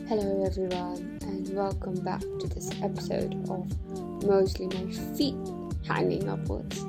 Hello everyone, and welcome back to this episode of mostly my feet hanging upwards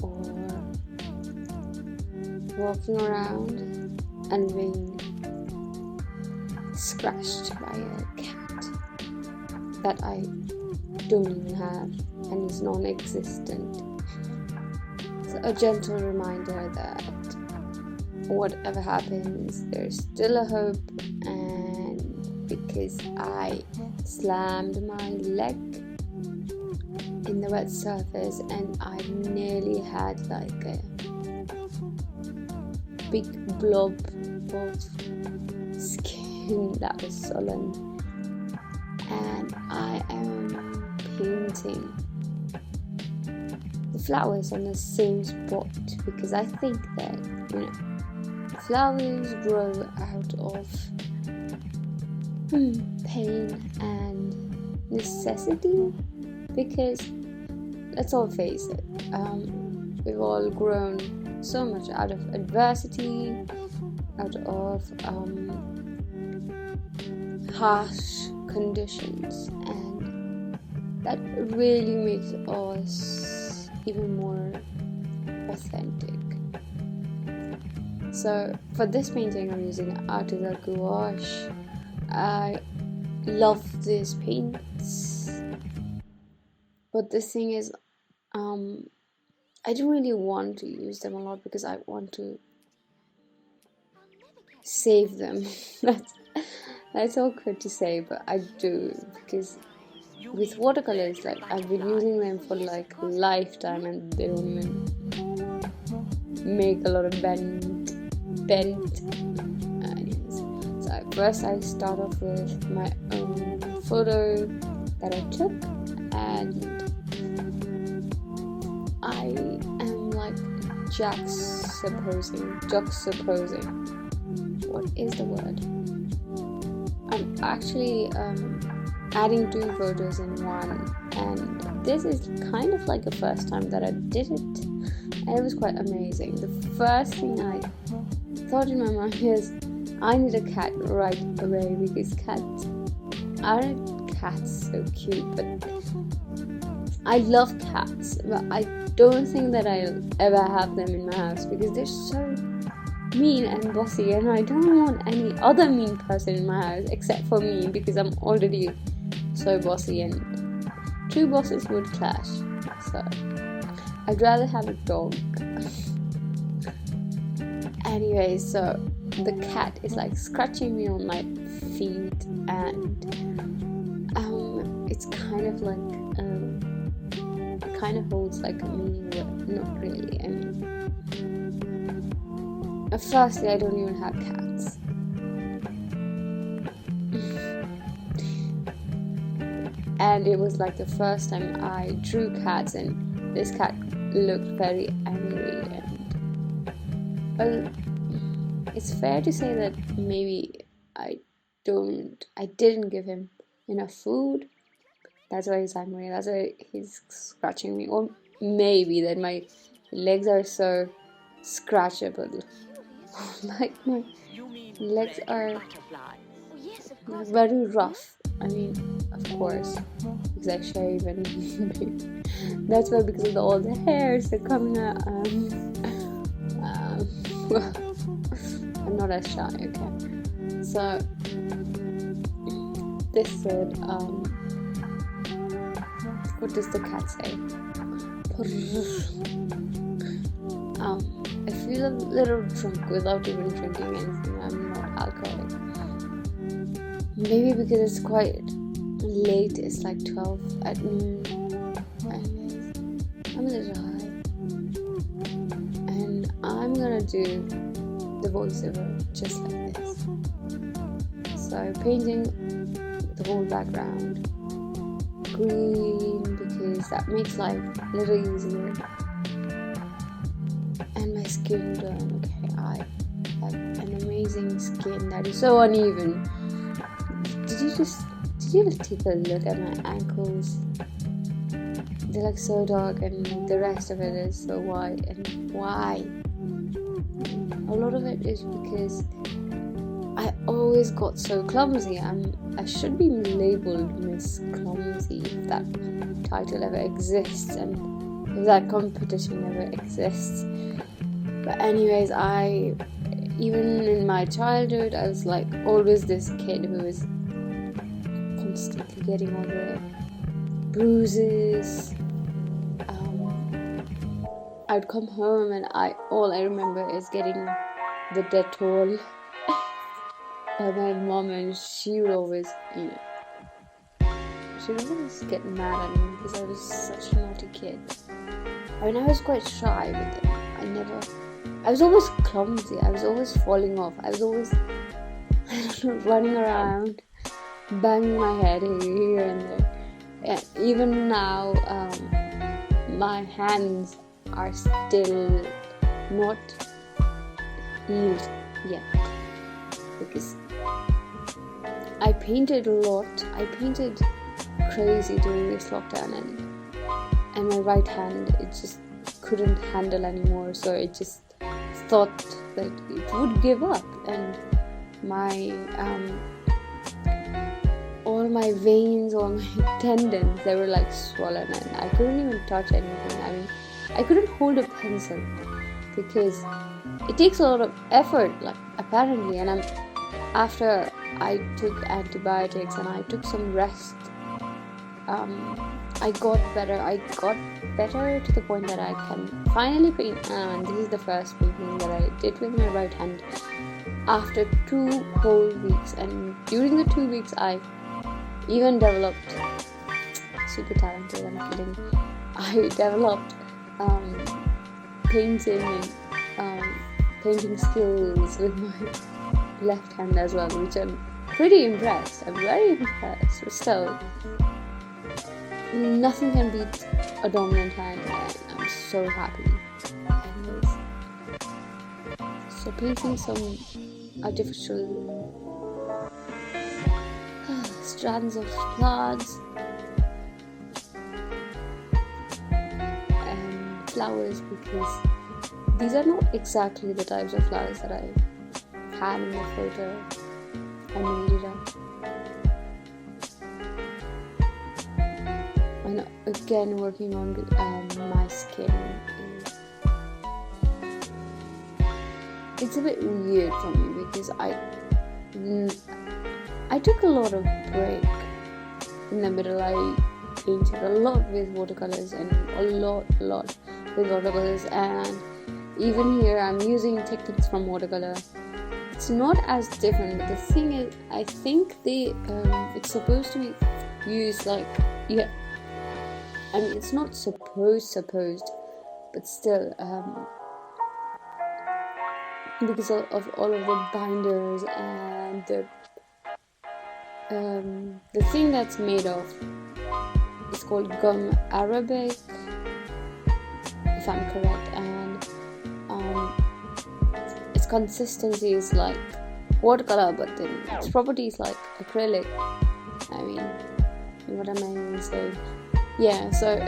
or walking around and being scratched by a cat that I don't even have and is non-existent. So a gentle reminder that whatever happens, there's still a hope, and because I slammed my leg in the wet surface and I nearly had like a big blob of skin that was swollen, and I am painting the flowers on the same spot because I think that, flowers grow out of pain and necessity, because let's all face it, we've all grown so much out of adversity, out of harsh conditions, and that really makes us even more authentic. So for this painting I'm using Arteza Gouache. I love these paints, but the thing is, I don't really want to use them a lot because I want to save them. That's awkward to say, but I do, because with watercolors, like, I've been using them for like a lifetime and they don't even make a lot of bent. So first I start off with my own photo that I took, and I am like juxtaposing. What is the word? I'm actually adding two photos in one, and this is kind of like the first time that I did it, and it was quite amazing. The first thing I thought in my mind is, I need a cat right away, because cats so cute, but I love cats, but I don't think that I'll ever have them in my house because they're so mean and bossy, and I don't want any other mean person in my house except for me, because I'm already so bossy and two bosses would clash. So I'd rather have a dog. Anyway, so the cat is like scratching me on my feet, and it's kind of like it kind of holds like a meaning, but not really. I mean, firstly, I don't even have cats. And it was like the first time I drew cats, and this cat looked very angry, and well, it's fair to say that maybe I didn't give him enough food. That's why he's angry. That's why he's scratching me. Or maybe that my legs are so scratchable. Like, my legs are very rough. I mean, of course, because I shave, and that's why, because of all the hairs that are coming out. Well, I'm not as shy, okay. So this said, what does the cat say? I feel a little drunk without even drinking anything. I'm not alcoholic. Maybe because it's quite late. It's like 12 at noon. Anyways, I'm a little high, and I'm gonna do the voiceover just like this. So painting the whole background green, because that makes life a little easier. And my skin tone, okay, I have an amazing skin that is so uneven. Did you just take a look at my ankles? they're like so dark and the rest of it is so white. And why? A lot of it is because I always got so clumsy. I should be labeled Miss Clumsy if that title ever exists and if that competition ever exists. But anyways, even in my childhood, I was like always this kid who was constantly getting all the bruises. I'd come home and all I remember is getting the Dettol by my mom, and she would always, she would always get mad at me because I was such a naughty kid. I mean, I was quite shy, but then I was always clumsy. I was always falling off. I was always, running around, banging my head here and there. And even now, my hands are still not healed yet because I painted a lot. I painted crazy during this lockdown, and my right hand, it just couldn't handle anymore, so it just thought that it would give up, and my all my veins, all my tendons, they were like swollen, and I couldn't even touch anything. I mean, I couldn't hold a pencil because it takes a lot of effort, like apparently. And after I took antibiotics and I took some rest, I got better. I got better to the point that I can finally paint. And this is the first painting that I did with my right hand after 2 whole weeks. And during the 2 weeks, I even developed super talented. I'm kidding. I developed painting and painting skills with my left hand as well, which I'm pretty impressed. I'm very impressed. But still, nothing can beat a dominant hand, and I'm so happy. Anyways, so painting some artificial strands of plants and flowers, because these are not exactly the types of flowers that I had in the photo. I made it up. And again, working on my skin it's a bit weird for me because I took a lot of break in the middle. I painted a lot with watercolors and a lot with watercolors, and even here I'm using techniques from watercolor. It's not as different, but the thing is, I think it's supposed to be used like, I mean, it's not supposed, but still, because of all of the binders and the thing that's made of, it's called gum arabic, if I'm correct, and its consistency is like watercolor, but then its properties like acrylic. I mean, what am I even saying? Yeah, so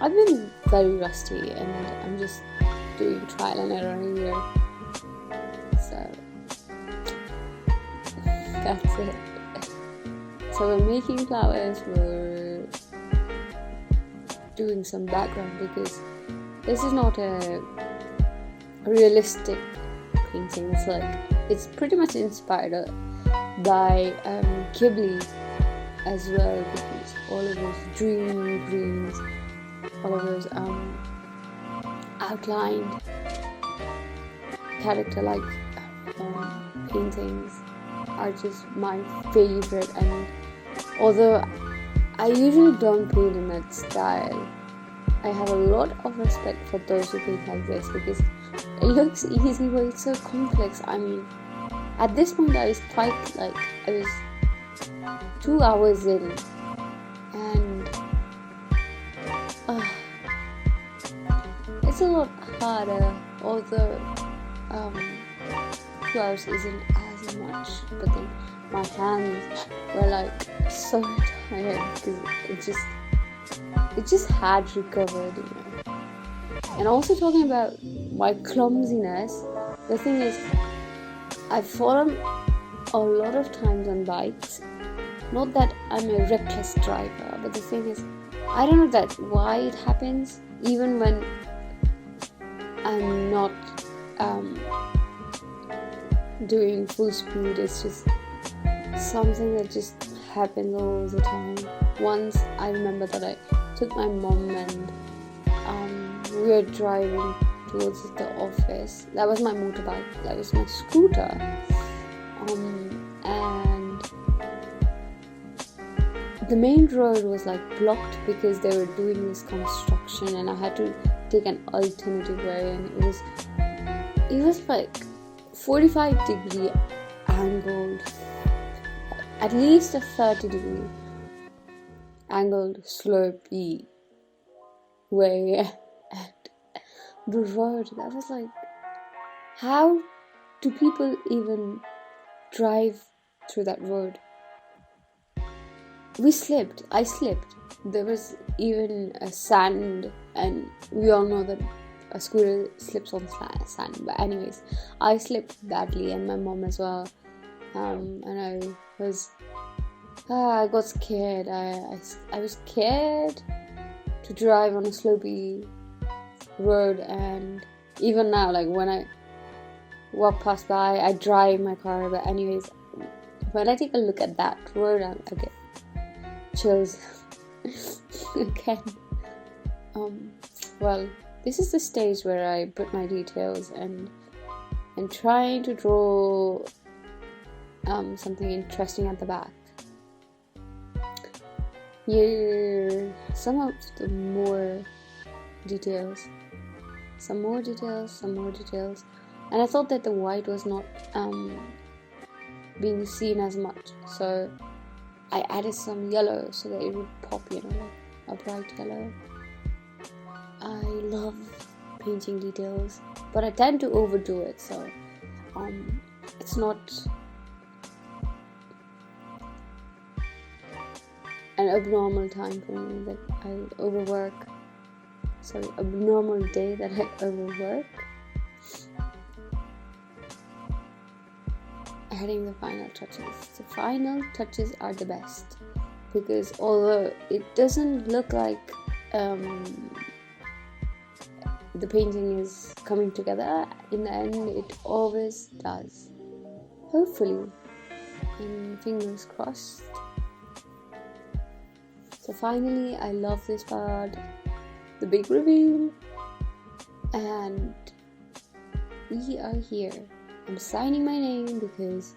I've been very rusty, and I'm just doing trial and error here. So that's it. So we're making flowers, we're doing some background, because this is not a realistic painting. It's pretty much inspired by Ghibli as well, because all of those dreamy greens, all of those outlined character-like paintings are just my favorite. And although I usually don't paint in that style, I have a lot of respect for those who paint like this, because it looks easy but it's so complex. I mean, at this point I was I was 2 hours in, and it's a lot harder, although 2 hours isn't as much, but then my hands were like so my head because it just had recovered, And also talking about my clumsiness, the thing is, I've fallen a lot of times on bikes. Not that I'm a reckless driver, but the thing is, I don't know why it happens, even when I'm not doing full speed. It's just something that just happens all the time. Once I remember that I took my mom and we were driving towards the office. That was my motorbike, that was my scooter, and the main road was like blocked because they were doing this construction, and I had to take an alternative way, and it was like 45-degree angled, at least a 30-degree angled slopey way. And the road, that was like, how do people even drive through that road? I slipped. There was even a sand, and we all know that a scooter slips on sand. But anyways, I slipped badly, and my mom as well. And I got scared. I was scared to drive on a slopey road, and even now, like when I walk past by, I drive my car. But anyways, when I take a look at that road, I get chills again. Well, this is the stage where I put my details and trying to draw something interesting at the back. Here, some of the more details, some more details, and I thought that the white was not being seen as much, so I added some yellow so that it would pop, like a bright yellow. I love painting details, but I tend to overdo it, so it's not an abnormal time for me that I overwork. Abnormal day that I overwork. Adding the final touches. The final touches are the best, because although it doesn't look like the painting is coming together, in the end it always does. Hopefully, and fingers crossed. So finally, I love this part, the big reveal, and we are here. I'm signing my name because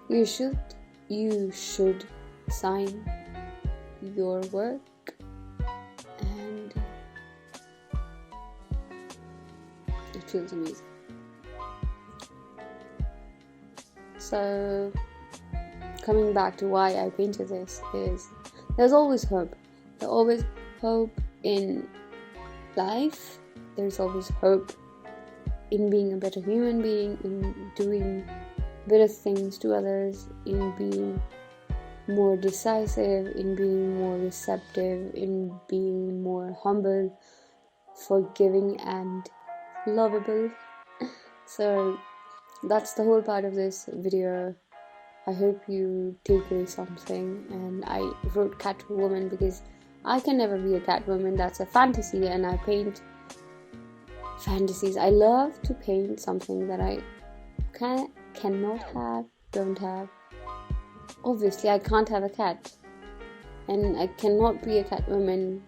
you should sign your work, and it feels amazing. So coming back to why I painted this is there's always hope. There's always hope in life. There's always hope in being a better human being, in doing better things to others, in being more decisive, in being more receptive, in being more humble, forgiving and lovable. So that's the whole part of this video. I hope you take away something. And I wrote Catwoman because I can never be a Catwoman. That's a fantasy, and I paint fantasies. I love to paint something that I cannot have, don't have. Obviously, I can't have a cat, and I cannot be a Catwoman.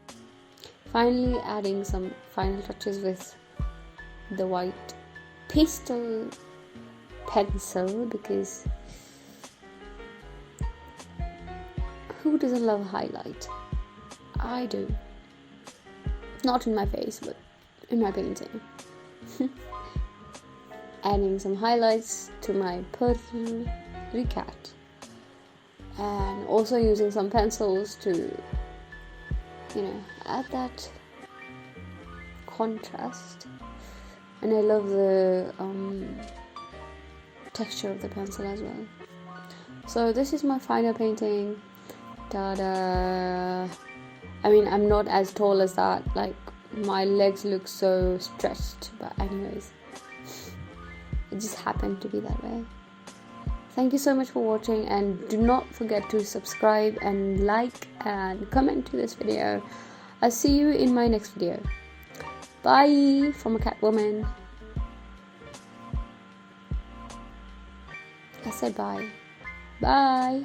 Finally, adding some final touches with the white pastel pencil, because who doesn't love a highlight? I do. Not in my face, but in my painting. Adding some highlights to my purple cat, and also using some pencils to add that contrast. And I love the texture of the pencil as well. So this is my final painting. Ta-da! I mean, I'm not as tall as that. Like, my legs look so stretched. But anyways, it just happened to be that way. Thank you so much for watching, and do not forget to subscribe and like and comment to this video. I'll see you in my next video. Bye from a cat woman. I said bye. Bye.